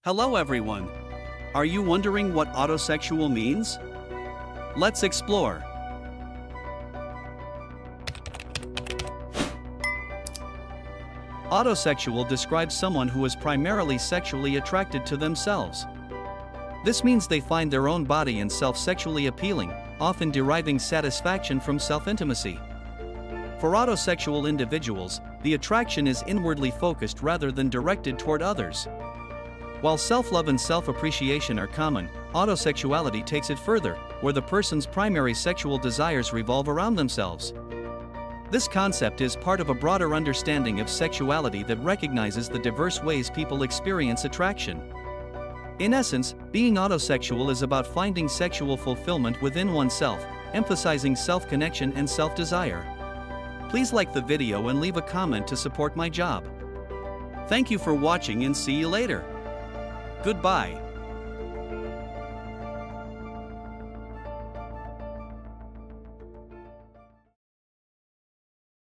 Hello everyone. Are you wondering what autosexual means? Let's explore. Autosexual describes someone who is primarily sexually attracted to themselves. This means they find their own body and self sexually appealing, often deriving satisfaction from self-intimacy. For autosexual individuals, the attraction is inwardly focused rather than directed toward others. While self-love and self-appreciation are common, autosexuality takes it further, where the person's primary sexual desires revolve around themselves. This concept is part of a broader understanding of sexuality that recognizes the diverse ways people experience attraction. In essence, being autosexual is about finding sexual fulfillment within oneself, emphasizing self-connection and self-desire. Please like the video and leave a comment to support my job. Thank you for watching and see you later. Goodbye.